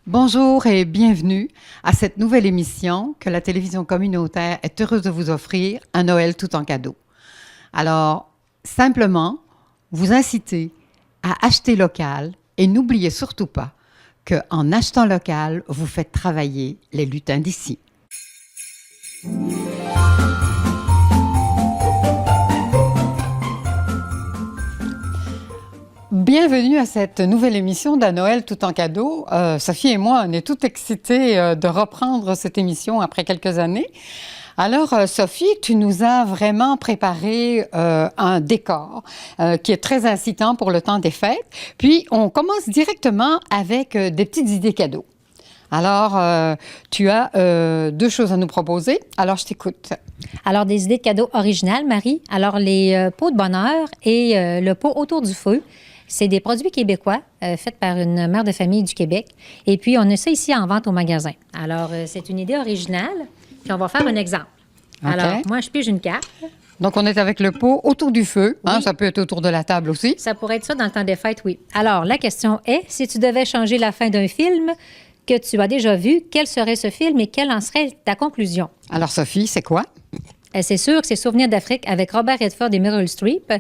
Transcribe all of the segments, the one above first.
Bonjour et bienvenue à cette nouvelle émission que la télévision communautaire est heureuse de vous offrir, un Noël tout en cadeau. Alors, simplement, vous inciter à acheter local et n'oubliez surtout pas qu'en achetant local, vous faites travailler les lutins d'ici. Bienvenue à cette nouvelle émission d'À Noël tout en cadeau. Sophie et moi, on est toutes excitées de reprendre cette émission après quelques années. Alors, Sophie, tu nous as vraiment préparé un décor qui est très incitant pour le temps des fêtes. Puis, on commence directement avec des petites idées cadeaux. Alors, tu as deux choses à nous proposer. Alors, je t'écoute. Alors, des idées de cadeaux originales, Marie. Alors, les pots de bonheur et le pot autour du feu. C'est des produits québécois faits par une mère de famille du Québec. Et puis, on a ça ici en vente au magasin. Alors, c'est une idée originale. Puis, on va faire un exemple. Okay. Alors, moi, je pige une carte. Donc, on est avec le pot autour du feu. Oui. Hein, ça peut être autour de la table aussi. Ça pourrait être ça dans le temps des fêtes, oui. Alors, la question est, si tu devais changer la fin d'un film que tu as déjà vu, quel serait ce film et quelle en serait ta conclusion? Alors, Sophie, c'est quoi? C'est sûr que c'est Souvenirs d'Afrique avec Robert Redford et Meryl Streep.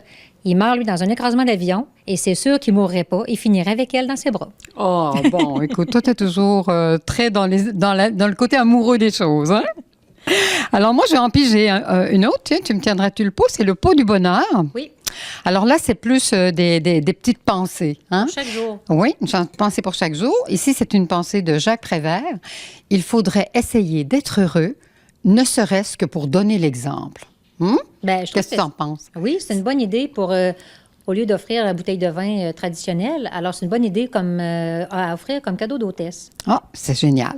Il meurt, lui, dans un écrasement d'avion et c'est sûr qu'il ne mourrait pas. Il finirait avec elle dans ses bras. Oh, bon, écoute, toi, tu es toujours très dans le côté amoureux des choses, hein? Alors, moi, je vais en piger une autre. Tiens, tu me tiendras-tu le pot? C'est le pot du bonheur. Oui. Alors là, c'est plus des petites pensées. Hein? Pour chaque jour. Oui, une pensée pour chaque jour. Ici, c'est une pensée de Jacques Prévert. Il faudrait essayer d'être heureux, ne serait-ce que pour donner l'exemple. Ben, qu'est-ce que tu en penses? Oui, c'est une bonne idée pour, au lieu d'offrir la bouteille de vin traditionnelle, alors c'est une bonne idée à offrir comme cadeau d'hôtesse. Ah, c'est génial.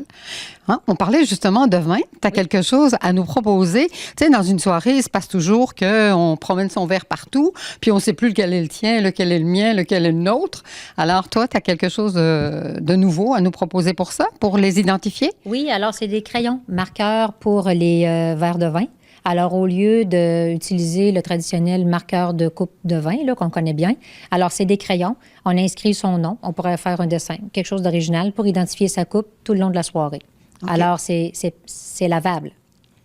Hein? On parlait justement de vin. Tu as quelque chose à nous proposer. Tu sais, dans une soirée, il se passe toujours qu'on promène son verre partout, puis on ne sait plus lequel est le tien, lequel est le mien, lequel est le nôtre. Alors, toi, tu as quelque chose de nouveau à nous proposer pour ça, pour les identifier? Oui, alors c'est des crayons marqueurs pour les verres de vin. Alors, au lieu d'utiliser le traditionnel marqueur de coupe de vin, là, qu'on connaît bien, alors c'est des crayons. On inscrit son nom. On pourrait faire un dessin, quelque chose d'original pour identifier sa coupe tout le long de la soirée. Okay. Alors, c'est lavable.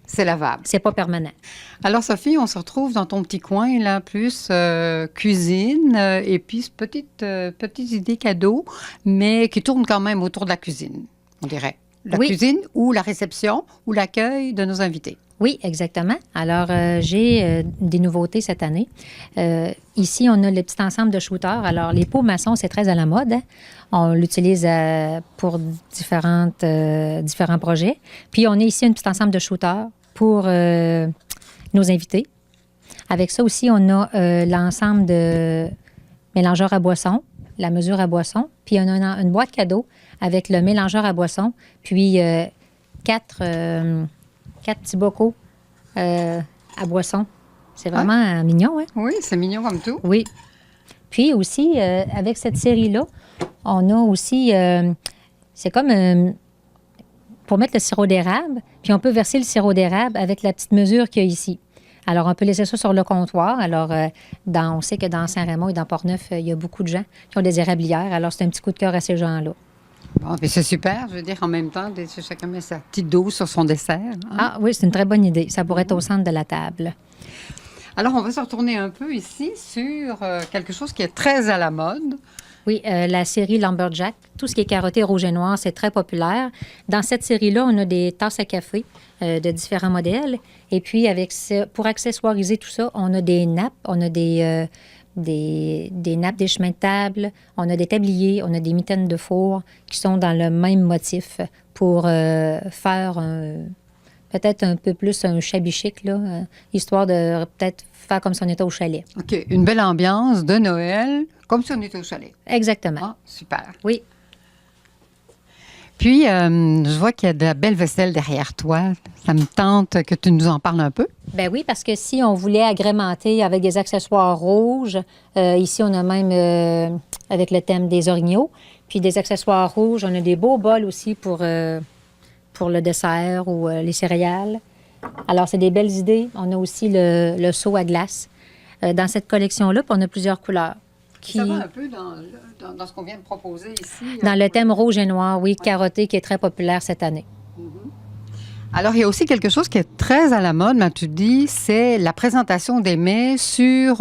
C'est lavable. C'est pas permanent. Alors, Sophie, on se retrouve dans ton petit coin, là, plus cuisine et puis petite idée cadeau, mais qui tourne quand même autour de la cuisine, on dirait. La cuisine ou la réception ou l'accueil de nos invités. Oui, exactement. Alors, j'ai des nouveautés cette année. Ici, on a le petit ensemble de shooters. Alors, les pots maçons, c'est très à la mode. Hein? On l'utilise pour différents projets. Puis, on a ici un petit ensemble de shooters pour nos invités. Avec ça aussi, on a l'ensemble de mélangeurs à boissons, la mesure à boissons. Puis, on a une boîte cadeau avec le mélangeur à boissons. Puis, quatre petits bocaux à boisson. C'est vraiment mignon, hein? Oui, c'est mignon comme tout. Oui. Puis aussi, avec cette série-là, on a aussi... c'est comme pour mettre le sirop d'érable, puis on peut verser le sirop d'érable avec la petite mesure qu'il y a ici. Alors, on peut laisser ça sur le comptoir. Alors, on sait que dans Saint-Raymond et dans Portneuf, il y a beaucoup de gens qui ont des érablières. Alors, c'est un petit coup de cœur à ces gens-là. Bon, mais c'est super, je veux dire, en même temps, chacun met sa petite dose sur son dessert. Hein? Ah oui, c'est une très bonne idée. Ça pourrait être au centre de la table. Alors, on va se retourner un peu ici sur quelque chose qui est très à la mode. Oui, la série Lumberjack. Tout ce qui est carotté rouge et noir, c'est très populaire. Dans cette série-là, on a des tasses à café de différents modèles. Et puis, pour accessoiriser tout ça, on a des nappes, on a des nappes des chemins de table, on a des tabliers, on a des mitaines de four qui sont dans le même motif pour faire peut-être un peu plus un shabby chic, là, histoire de peut-être faire comme si on était au chalet. OK. Une belle ambiance de Noël, comme si on était au chalet. Exactement. Ah, super. Oui. Puis, je vois qu'il y a de la belle vaisselle derrière toi. Ça me tente que tu nous en parles un peu. Ben oui, parce que si on voulait agrémenter avec des accessoires rouges, ici, on a même avec le thème des orignaux. Puis des accessoires rouges. On a des beaux bols aussi pour le dessert ou les céréales. Alors, c'est des belles idées. On a aussi le seau à glace. Dans cette collection-là, puis on a plusieurs couleurs. Ça va un peu dans ce qu'on vient de proposer ici. Dans le thème rouge et noir, oui, carotté, qui est très populaire cette année. Alors, il y a aussi quelque chose qui est très à la mode, m'as-tu dit, c'est la présentation des mets sur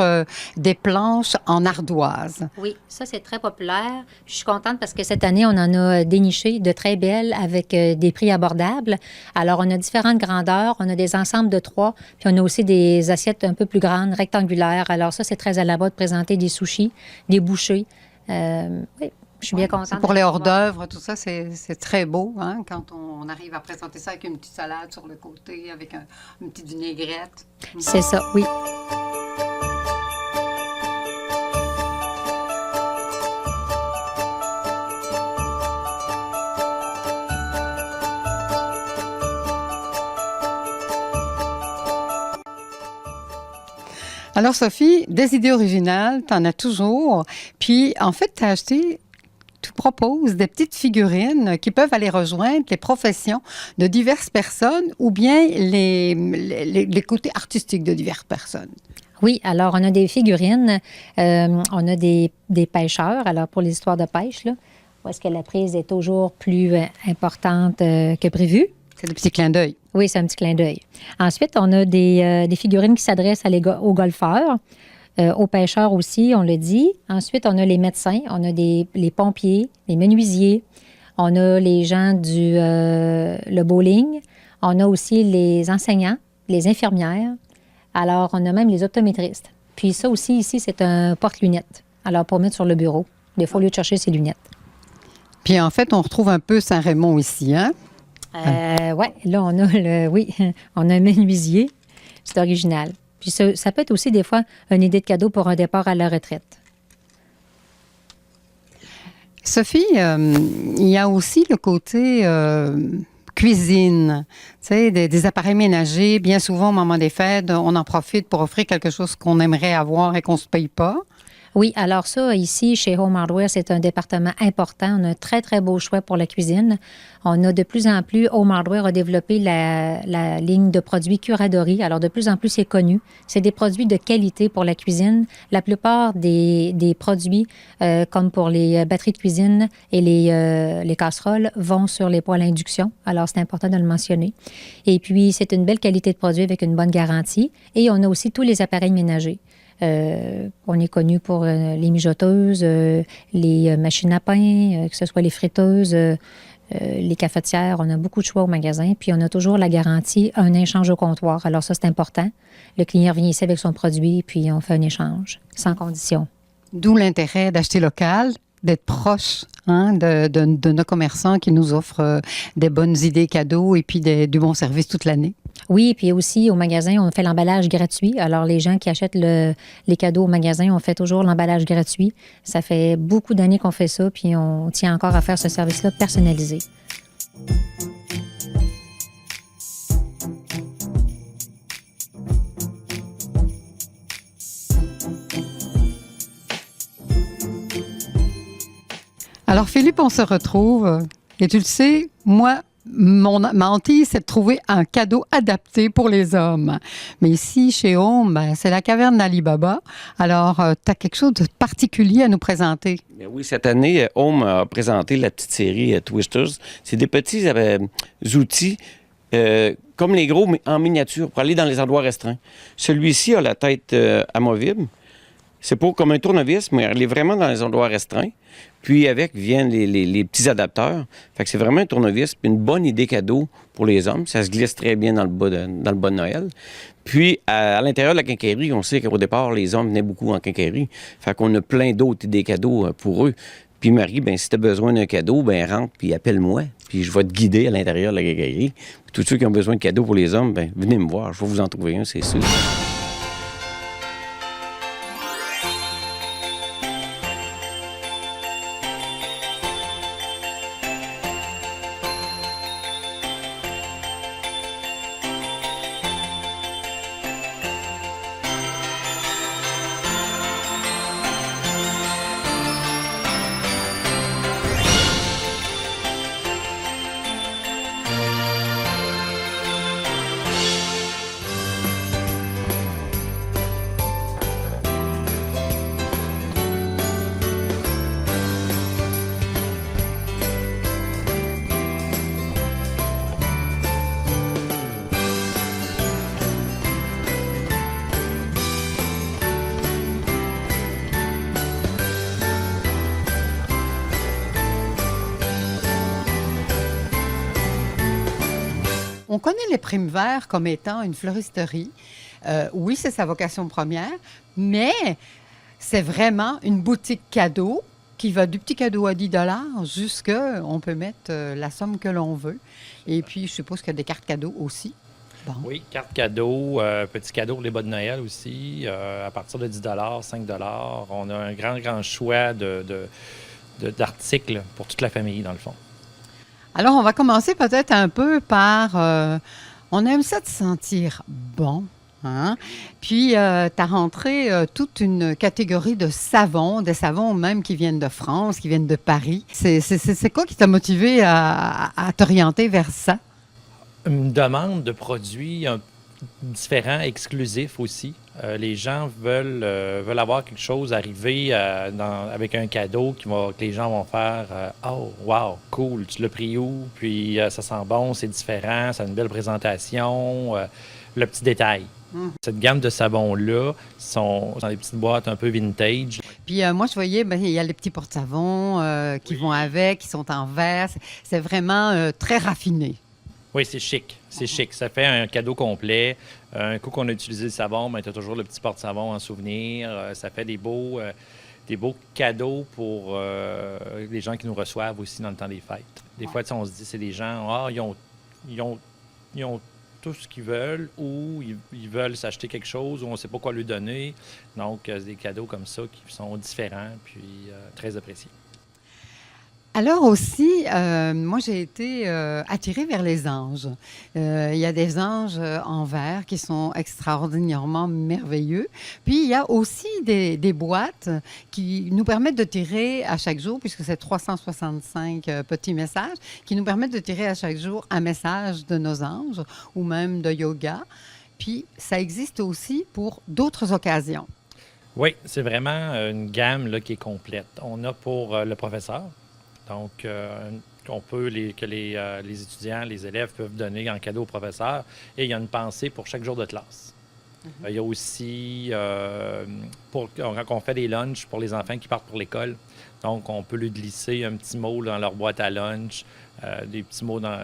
des planches en ardoise. Oui, ça, c'est très populaire. Je suis contente parce que cette année, on en a déniché de très belles avec des prix abordables. Alors, on a différentes grandeurs. On a des ensembles de 3, puis on a aussi des assiettes un peu plus grandes, rectangulaires. Alors, ça, c'est très à la mode de présenter des sushis, des bouchées. Oui. Je suis bien contente. Pour les hors-d'œuvre, tout ça, c'est très beau, hein, quand on arrive à présenter ça avec une petite salade sur le côté, avec une petite vinaigrette. C'est ça, oui. Alors, Sophie, des idées originales, tu en as toujours. Puis, en fait, tu proposes des petites figurines qui peuvent aller rejoindre les professions de diverses personnes ou bien les côtés artistiques de diverses personnes. Oui, alors on a des figurines, on a des pêcheurs, alors pour les histoires de pêche, là, où est-ce que la prise est toujours plus importante que prévu. C'est des petits clins d'œil. Oui, c'est un petit clin d'œil. Ensuite, on a des figurines qui s'adressent aux golfeurs. Aux pêcheurs aussi, on le dit. Ensuite, on a les médecins, on a les pompiers, les menuisiers, on a les gens le bowling, on a aussi les enseignants, les infirmières. Alors, on a même les optométristes. Puis ça aussi, ici, c'est un porte-lunettes. Alors, pour mettre sur le bureau. Des fois, au lieu de chercher ses lunettes. Puis en fait, on retrouve un peu Saint-Raymond ici, hein? Oui, là, on a on a un menuisier. C'est original. Puis ça peut être aussi des fois une idée de cadeau pour un départ à la retraite. Sophie, il y a aussi le côté cuisine, tu sais, des appareils ménagers. Bien souvent, au moment des fêtes, on en profite pour offrir quelque chose qu'on aimerait avoir et qu'on ne se paye pas. Oui, alors ça, ici, chez Home Hardware, c'est un département important. On a un très, très beau choix pour la cuisine. On a de plus en plus, Home Hardware a développé la ligne de produits Curadory. Alors, de plus en plus, c'est connu. C'est des produits de qualité pour la cuisine. La plupart des produits, comme pour les batteries de cuisine et les casseroles, vont sur les poêles à induction. Alors, c'est important de le mentionner. Et puis, c'est une belle qualité de produit avec une bonne garantie. Et on a aussi tous les appareils ménagers. On est connu pour les mijoteuses, les machines à pain, que ce soit les friteuses, les cafetières. On a beaucoup de choix au magasin. Puis, on a toujours la garantie, un échange au comptoir. Alors ça, c'est important. Le client vient ici avec son produit, puis on fait un échange, sans condition. D'où l'intérêt d'acheter local, d'être proche de nos commerçants qui nous offrent des bonnes idées cadeaux et puis du bon service toute l'année. Oui, puis aussi au magasin, on fait l'emballage gratuit. Alors, les gens qui achètent les cadeaux au magasin, on fait toujours l'emballage gratuit. Ça fait beaucoup d'années qu'on fait ça, puis on tient encore à faire ce service-là personnalisé. Alors, Philippe, on se retrouve. Et tu le sais, moi, ma hantise, c'est de trouver un cadeau adapté pour les hommes. Mais ici, chez Home, c'est la caverne d'Ali Baba. Alors, tu as quelque chose de particulier à nous présenter. Bien oui, cette année, Home a présenté la petite série Twisters. C'est des petits outils comme les gros, mais en miniature, pour aller dans les endroits restreints. Celui-ci a la tête amovible. C'est pas comme un tournevis, mais il est vraiment dans les endroits restreints. Puis avec viennent les petits adapteurs. Fait que c'est vraiment un tournevis, puis une bonne idée cadeau pour les hommes. Ça se glisse très bien dans le bas de Noël. Puis à l'intérieur de la quincaillerie, on sait qu'au départ, les hommes venaient beaucoup en quincaillerie. Fait qu'on a plein d'autres idées cadeaux pour eux. Puis Marie, ben si tu as besoin d'un cadeau, ben rentre puis appelle-moi. Puis je vais te guider à l'intérieur de la quincaillerie. Puis tous ceux qui ont besoin de cadeaux pour les hommes, ben venez me voir. Je vais vous en trouver un, c'est sûr. On connaît les Primes Verts comme étant une floristerie. Oui, c'est sa vocation première, mais c'est vraiment une boutique cadeau qui va du petit cadeau à 10 jusqu'à, on peut mettre la somme que l'on veut. Et puis, je suppose qu'il y a des cartes cadeaux aussi. Bon. Oui, carte cadeau, petit cadeau pour les bas de Noël aussi, à partir de 10 5 on a un grand choix d'articles pour toute la famille, dans le fond. Alors, on va commencer peut-être un peu par... on aime ça de se sentir bon. Hein? Puis, tu as rentré toute une catégorie de savons, des savons même qui viennent de France, qui viennent de Paris. C'est quoi qui t'a motivé à t'orienter vers ça? Une demande de produits différents, exclusifs aussi. Les gens veulent avoir quelque chose arriver avec un cadeau que les gens vont faire oh, wow, cool, tu l'as pris où? Puis ça sent bon, c'est différent, ça a une belle présentation. Le petit détail. Cette gamme de savons-là sont dans des petites boîtes un peu vintage. Puis moi, je voyais, il y a les petits porte-savons qui vont avec, qui sont en verre. C'est vraiment très raffiné. Oui, c'est chic. C'est chic. Ça fait un cadeau complet. Un coup qu'on a utilisé le savon, tu as toujours le petit porte-savon en souvenir. Ça fait des beaux cadeaux pour les gens qui nous reçoivent aussi dans le temps des fêtes. Des fois, on se dit, c'est des gens, ils ont tout ce qu'ils veulent ou ils veulent s'acheter quelque chose ou on ne sait pas quoi lui donner. Donc, c'est des cadeaux comme ça qui sont différents puis très appréciés. Alors aussi, moi, j'ai été attirée vers les anges. Il y a des anges en verre qui sont extraordinairement merveilleux. Puis, il y a aussi des boîtes qui nous permettent de tirer à chaque jour, puisque c'est 365 petits messages, qui nous permettent de tirer à chaque jour un message de nos anges ou même de yoga. Puis, ça existe aussi pour d'autres occasions. Oui, c'est vraiment une gamme là, qui est complète. On a pour le professeur. Donc, les étudiants, les élèves peuvent donner en cadeau au professeur. Et il y a une pensée pour chaque jour de classe. Il y a aussi, quand on fait des lunchs pour les enfants qui partent pour l'école, donc on peut lui glisser un petit mot dans leur boîte à lunch, des petits mots dans...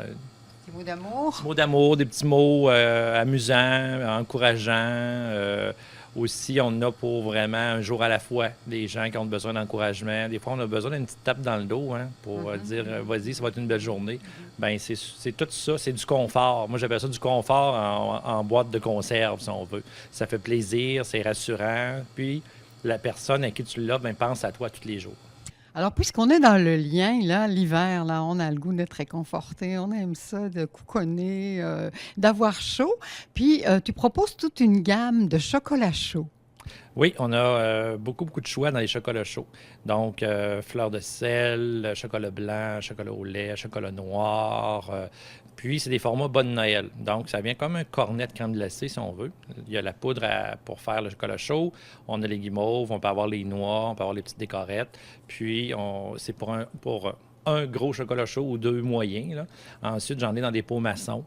Des mots d'amour. Des mots d'amour, des petits mots amusants, encourageants. Aussi, on a pour vraiment un jour à la fois des gens qui ont besoin d'encouragement. Des fois, on a besoin d'une petite tape dans le dos pour dire « Vas-y, ça va être une belle journée ». Bien, c'est tout ça, c'est du confort. Moi, j'appelle ça du confort en boîte de conserve, si on veut. Ça fait plaisir, c'est rassurant. Puis, la personne à qui tu l'offres, pense à toi tous les jours. Alors, puisqu'on est dans le lien, là, l'hiver, là, on a le goût d'être réconforté, on aime ça, de couconner, d'avoir chaud. Puis, tu proposes toute une gamme de chocolat chaud. Oui, on a beaucoup de choix dans les chocolats chauds. Donc, fleur de sel, chocolat blanc, chocolat au lait, chocolat noir. Puis, c'est des formats Bonne Noël. Donc, ça vient comme un cornet de crème glacée, si on veut. Il y a la poudre pour faire le chocolat chaud. On a les guimauves, on peut avoir les noix, on peut avoir les petites décorettes. Puis, c'est pour un gros chocolat chaud ou deux moyens, là. Ensuite, j'en ai dans des pots maçons.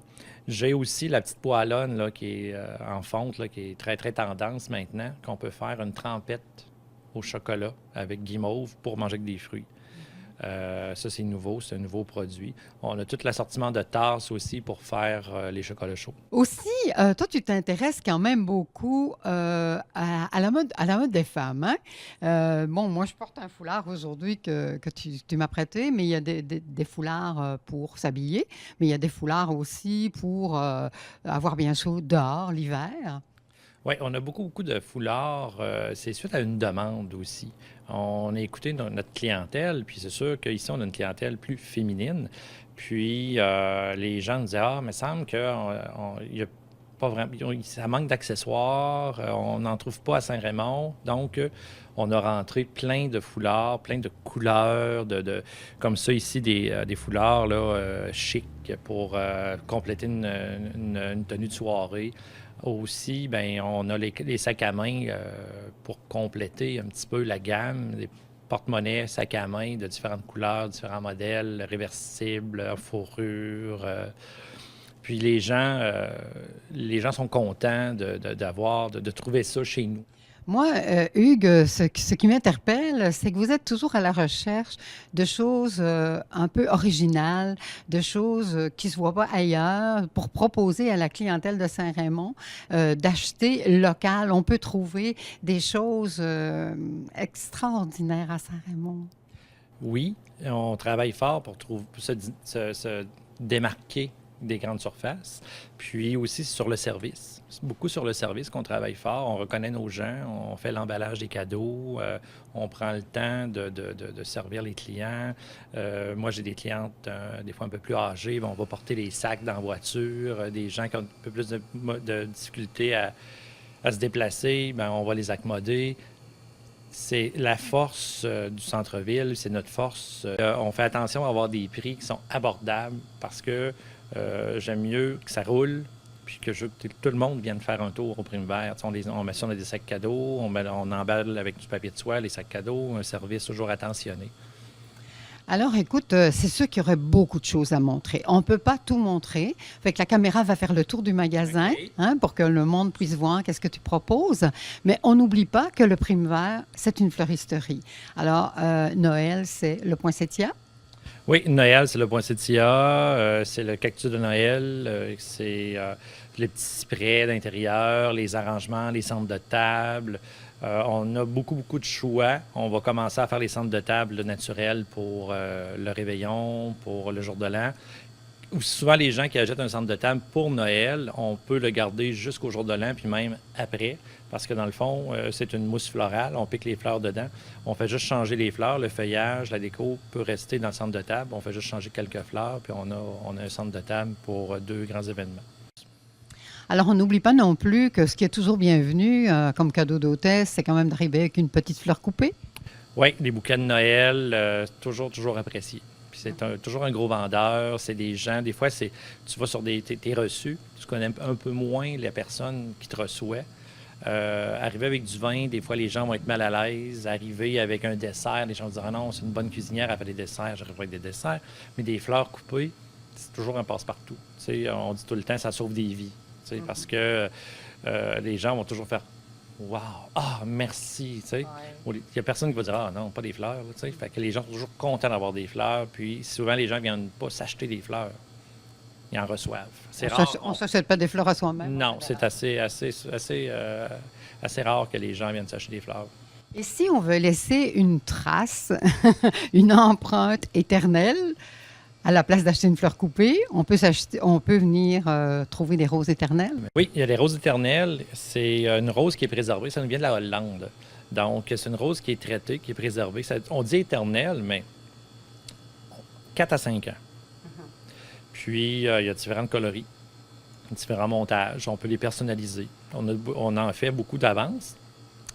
J'ai aussi la petite poêlonne là, qui est en fonte, là, qui est très, très tendance maintenant, qu'on peut faire une trempette au chocolat avec guimauve pour manger avec des fruits. Ça, c'est nouveau, c'est un nouveau produit. On a tout l'assortiment de tasses aussi pour faire les chocolats chauds. Aussi, toi, tu t'intéresses quand même beaucoup à la mode des femmes. Hein? Bon, moi, je porte un foulard aujourd'hui que tu m'as prêté, mais il y a des foulards pour s'habiller, mais il y a des foulards aussi pour avoir bien chaud dehors l'hiver. Oui, on a beaucoup de foulards. C'est suite à une demande aussi. On a écouté notre clientèle, puis c'est sûr qu'ici, on a une clientèle plus féminine. Puis les gens nous disaient « Ah, mais il semble qu'il y a pas vraiment, ça manque d'accessoires, on n'en trouve pas à Saint-Raymond. » Donc, on a rentré plein de foulards, plein de couleurs, comme ça ici, des foulards là, chics pour compléter une tenue de soirée. Aussi, bien, on a les sacs à main pour compléter un petit peu la gamme, des porte-monnaies, sacs à main de différentes couleurs, différents modèles, réversibles, en fourrure. Puis les gens sont contents de trouver ça chez nous. Moi, Hugues, ce qui m'interpelle, c'est que vous êtes toujours à la recherche de choses un peu originales, de choses qui ne se voient pas ailleurs, pour proposer à la clientèle de Saint-Raymond d'acheter local. On peut trouver des choses extraordinaires à Saint-Raymond. Oui, on travaille fort pour se démarquer des grandes surfaces, puis aussi sur le service. C'est beaucoup sur le service qu'on travaille fort. On reconnaît nos gens, on fait l'emballage des cadeaux, on prend le temps de servir les clients. Moi, j'ai des clientes des fois un peu plus âgées, on va porter les sacs dans la voiture. Des gens qui ont un peu plus de difficulté à se déplacer, bien, on va les accommoder. C'est la force du centre-ville, c'est notre force. On fait attention à avoir des prix qui sont abordables parce que j'aime mieux que ça roule, puis que tout le monde vienne faire un tour au Prime-Vert. On met ça dans des sacs cadeaux, on emballe avec du papier de soie les sacs cadeaux, un service toujours attentionné. Alors, écoute, c'est sûr qu'il y aurait beaucoup de choses à montrer. On ne peut pas tout montrer. Fait que la caméra va faire le tour du magasin pour que le monde puisse voir qu'est-ce que tu proposes. Mais on n'oublie pas que le Prime-Vert, c'est une fleuristerie. Alors, Noël, c'est le poinsettia. Oui, Noël, c'est le poinsettia, c'est le cactus de Noël, c'est les petits cyprès d'intérieur, les arrangements, les centres de table. On a beaucoup de choix. On va commencer à faire les centres de table naturels pour le réveillon, pour le jour de l'an. Ou souvent, les gens qui achètent un centre de table pour Noël, on peut le garder jusqu'au jour de l'an, puis même après, parce que dans le fond, c'est une mousse florale. On pique les fleurs dedans. On fait juste changer les fleurs. Le feuillage, la déco peut rester dans le centre de table. On fait juste changer quelques fleurs, puis on a un centre de table pour 2 grands événements. Alors, on n'oublie pas non plus que ce qui est toujours bienvenu comme cadeau d'hôtesse, c'est quand même d'arriver avec une petite fleur coupée. Oui, les bouquets de Noël, toujours appréciés. Puis c'est toujours un gros vendeur. C'est des gens, des fois, tu vas sur tes reçus, tu connais un peu moins la personne qui te reçoit. Arriver avec du vin, des fois, les gens vont être mal à l'aise. Arriver avec un dessert, les gens vont dire « Ah non, c'est une bonne cuisinière, elle fait des desserts, j'arrive avec des desserts. » Mais des fleurs coupées, c'est toujours un passe-partout. On dit tout le temps, ça sauve des vies. Parce que les gens vont toujours faire « Wow! Ah, merci! » Il n'y a personne qui va dire « Ah non, pas des fleurs. » Fait que les gens sont toujours contents d'avoir des fleurs. Puis souvent, les gens ne viennent pas s'acheter des fleurs. Ils en reçoivent. C'est rare. On ne s'achète pas des fleurs à soi-même. Non, c'est assez rare que les gens viennent s'acheter des fleurs. Et si on veut laisser une trace, une empreinte éternelle, à la place d'acheter une fleur coupée, on peut venir trouver des roses éternelles? Oui, il y a des roses éternelles. C'est une rose qui est préservée. Ça nous vient de la Hollande. Donc, c'est une rose qui est traitée, qui est préservée. On dit éternelle, mais 4 à 5 ans. Puis, il y a différents coloris, différents montages. On peut les personnaliser. On en fait beaucoup d'avance.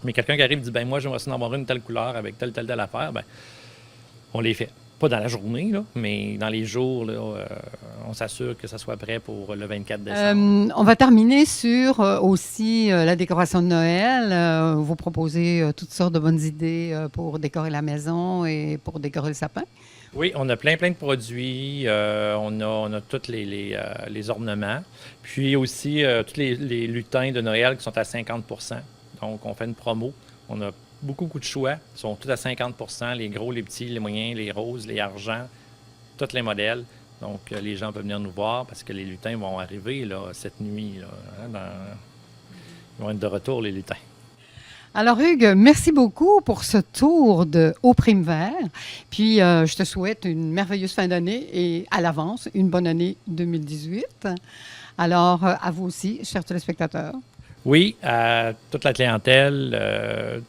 Mais quelqu'un qui arrive et dit « ben moi, j'aimerais en avoir une telle couleur avec telle affaire », ben on les fait. Pas dans la journée, là, mais dans les jours, là, on s'assure que ça soit prêt pour le 24 décembre. On va terminer sur aussi la décoration de Noël. Vous proposez toutes sortes de bonnes idées pour décorer la maison et pour décorer le sapin. Oui, on a plein de produits. On a tous les ornements. Puis aussi, tous les lutins de Noël qui sont à 50 %. Donc, on fait une promo. On a beaucoup de choix. Ils sont tous à 50 %. Les gros, les petits, les moyens, les roses, les argents, tous les modèles. Donc, les gens peuvent venir nous voir parce que les lutins vont arriver là, cette nuit. Là, ils vont être de retour, les lutins. Alors, Hugues, merci beaucoup pour ce tour au Prime-Vert. Puis, je te souhaite une merveilleuse fin d'année et à l'avance, une bonne année 2018. Alors, à vous aussi, chers téléspectateurs. Oui, à toute la clientèle,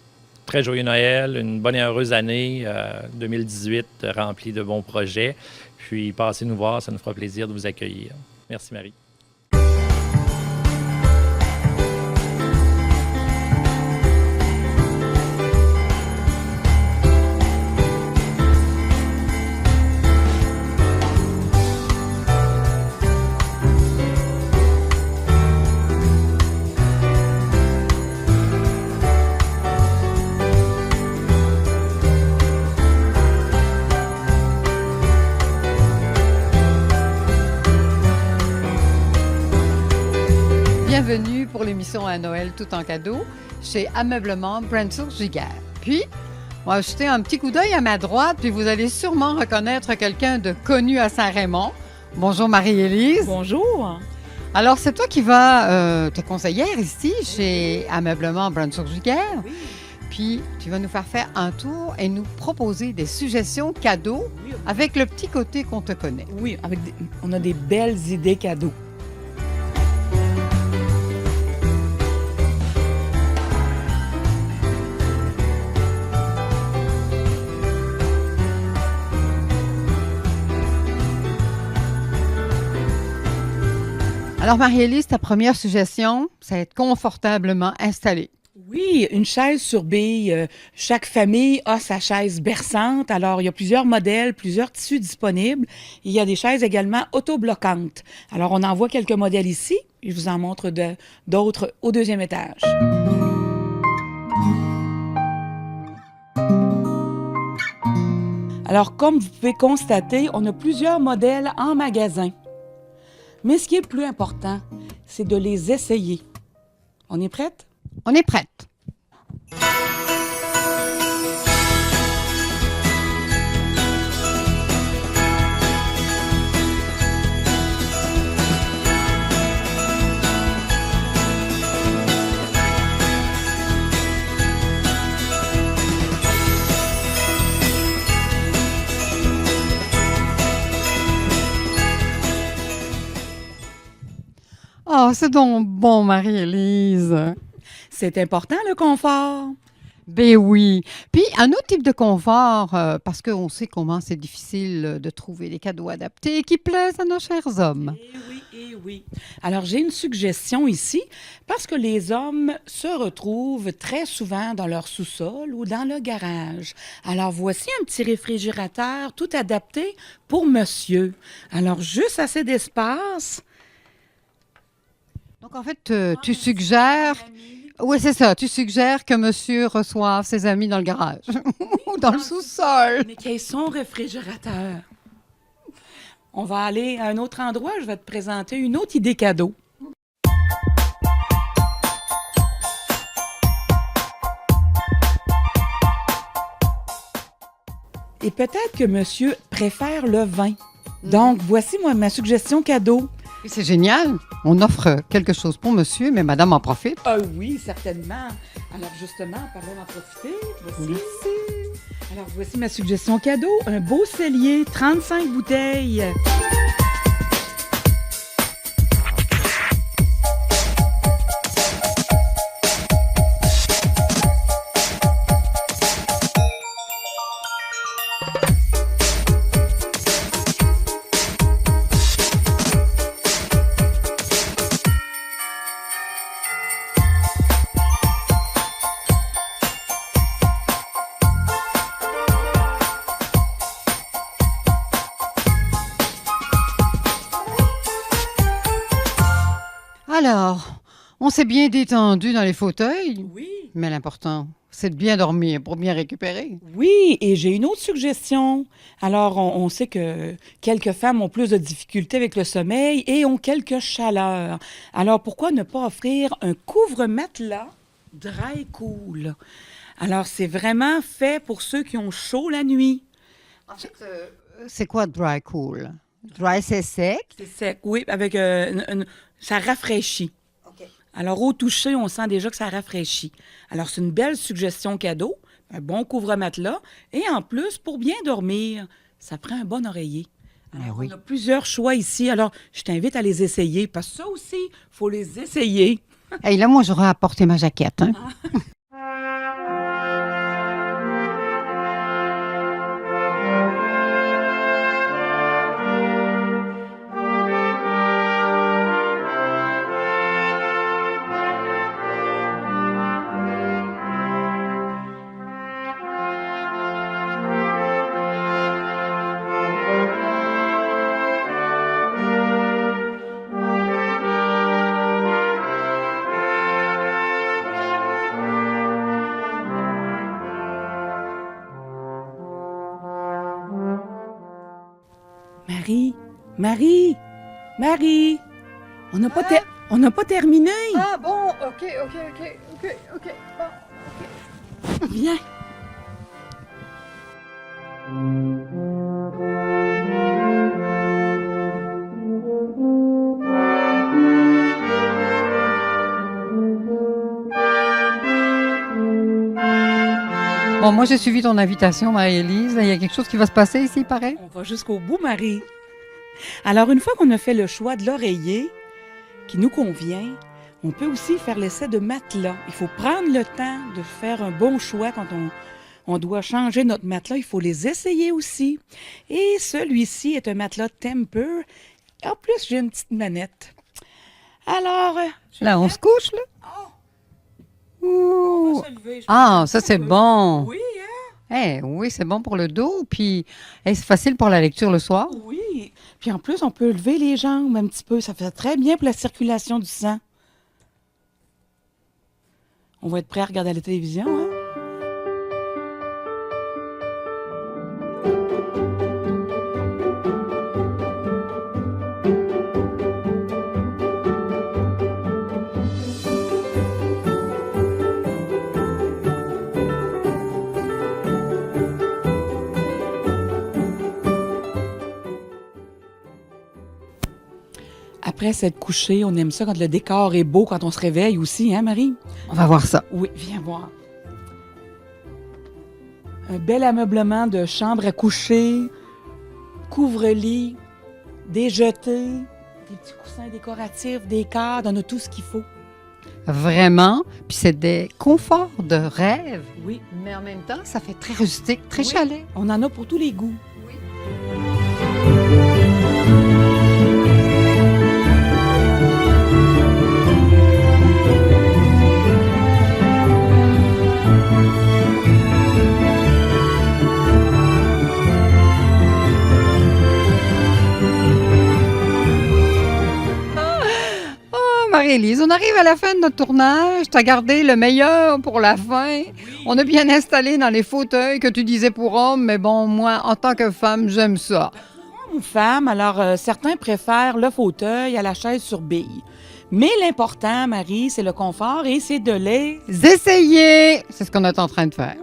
très joyeux Noël, une bonne et heureuse année 2018 remplie de bons projets. Puis, passez nous voir, ça nous fera plaisir de vous accueillir. Merci, Marie. Bienvenue pour l'émission à Noël tout en cadeau. chez Ameublement Brunswick-Giguère. Puis, on va jeter un petit coup d'œil à ma droite, puis vous allez sûrement reconnaître quelqu'un de connu à Saint-Raymond. Bonjour Marie-Élise. Bonjour. Alors, c'est toi qui vas te conseillère ici chez Ameublement Brunswick-Giguère. Oui. Puis, tu vas nous faire un tour et nous proposer des suggestions cadeaux avec le petit côté qu'on te connaît. Oui, on a des belles idées cadeaux. Alors, Marie-Élise, ta première suggestion, c'est être confortablement installée. Oui, une chaise sur bille. Chaque famille a sa chaise berçante. Alors, il y a plusieurs modèles, plusieurs tissus disponibles. Il y a des chaises également autobloquantes. Alors, on en voit quelques modèles ici. Je vous en montre d'autres au deuxième étage. Alors, comme vous pouvez constater, on a plusieurs modèles en magasin. Mais ce qui est le plus important, c'est de les essayer. On est prête? On est prête. Oh, c'est donc bon, Marie-Élise. C'est important, le confort. Ben oui. Puis, un autre type de confort, parce qu'on sait comment c'est difficile de trouver des cadeaux adaptés qui plaisent à nos chers hommes. Eh oui, eh oui. Alors, j'ai une suggestion ici, parce que les hommes se retrouvent très souvent dans leur sous-sol ou dans le garage. Alors, voici un petit réfrigérateur tout adapté pour monsieur. Alors, juste assez d'espace. Donc, en fait, tu suggères... Oui, c'est ça. Tu suggères que monsieur reçoive ses amis dans le garage ou dans le sous-sol. Mais qu'il ait son réfrigérateur. On va aller à un autre endroit. Je vais te présenter une autre idée cadeau. Et peut-être que monsieur préfère le vin. Donc, voici ma suggestion cadeau. Et c'est génial. On offre quelque chose pour monsieur, mais madame en profite. Ah oui, certainement. Alors justement, parlons d'en profiter. Voici. Alors voici ma suggestion cadeau. Un beau cellier, 35 bouteilles. Alors, on s'est bien détendu dans les fauteuils, Oui. mais l'important, c'est de bien dormir pour bien récupérer. Oui, et j'ai une autre suggestion. Alors, on sait que quelques femmes ont plus de difficultés avec le sommeil et ont quelques chaleurs. Alors, pourquoi ne pas offrir un couvre-matelas dry cool? Alors, c'est vraiment fait pour ceux qui ont chaud la nuit. En fait, c'est quoi dry cool? Dry, c'est sec? C'est sec, oui, avec ça rafraîchit. Alors, au toucher, on sent déjà que ça rafraîchit. Alors, c'est une belle suggestion cadeau, un bon couvre-matelas, et en plus, pour bien dormir, ça prend un bon oreiller. Alors, oui. on a plusieurs choix ici, alors je t'invite à les essayer, parce que ça aussi, il faut les essayer. Hey, là, moi, j'aurais apporté ma jaquette. Hein? Marie, on n'a pas terminé. Ah bon, OK. OK. Viens. Bon, moi, j'ai suivi ton invitation, Marie-Élise. Il y a quelque chose qui va se passer ici, il paraît? On va jusqu'au bout, Marie. Alors, une fois qu'on a fait le choix de l'oreiller qui nous convient, on peut aussi faire l'essai de matelas. Il faut prendre le temps de faire un bon choix quand on doit changer notre matelas. Il faut les essayer aussi. Et celui-ci est un matelas Temper. En plus, j'ai une petite manette. Alors, Là, on se couche, là? on Ouh. va se lever. Ah, ça, c'est bon. Oui, Oui, c'est bon pour le dos. Puis, c'est facile pour la lecture le soir. oui. Puis en plus, on peut lever les jambes un petit peu. Ça fait très bien pour la circulation du sang. On va être prêt à regarder la télévision, hein? Après s'être couché, on aime ça quand le décor est beau, quand on se réveille aussi, hein, Marie? On va voir ça. Oui, viens voir. Un bel ameublement de chambre à coucher, couvre-lit, des jetés, des petits coussins décoratifs, des cadres, on a tout ce qu'il faut. Vraiment. Puis, c'est des conforts de rêve. Oui, Mais en même temps, ça fait très rustique, très Oui. chalet. on en a pour tous les goûts. Ah, Marie-Élise, on arrive à la fin de notre tournage. Tu as gardé le meilleur pour la fin. On a bien installé dans les fauteuils que tu disais pour hommes, mais bon, moi, en tant que femme, j'aime ça. Homme ou femme, alors certains préfèrent le fauteuil à la chaise sur bille. Mais l'important, Marie, c'est le confort et c'est de les... Essayez! C'est ce qu'on est en train de faire.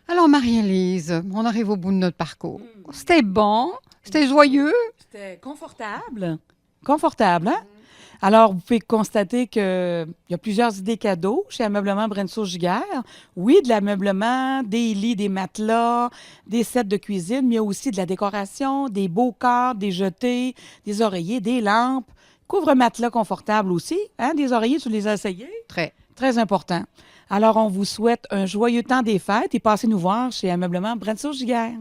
Alors, Marie-Élise, on arrive au bout de notre parcours. C'était bon, c'était joyeux. C'était confortable. Confortable, hein? Alors, vous pouvez constater qu'il y a plusieurs idées cadeaux chez Ameublement Brenso-Giguère. Oui, de l'ameublement, des lits, des matelas, des sets de cuisine, mais il y a aussi de la décoration, des beaux cadres, des jetés, des oreillers, des lampes, couvre-matelas confortable aussi. Hein? Des oreillers, tu les as essayés? Très. Très important. Alors, on vous souhaite un joyeux temps des fêtes et passez nous voir chez Ameublement Brenso-Giguère.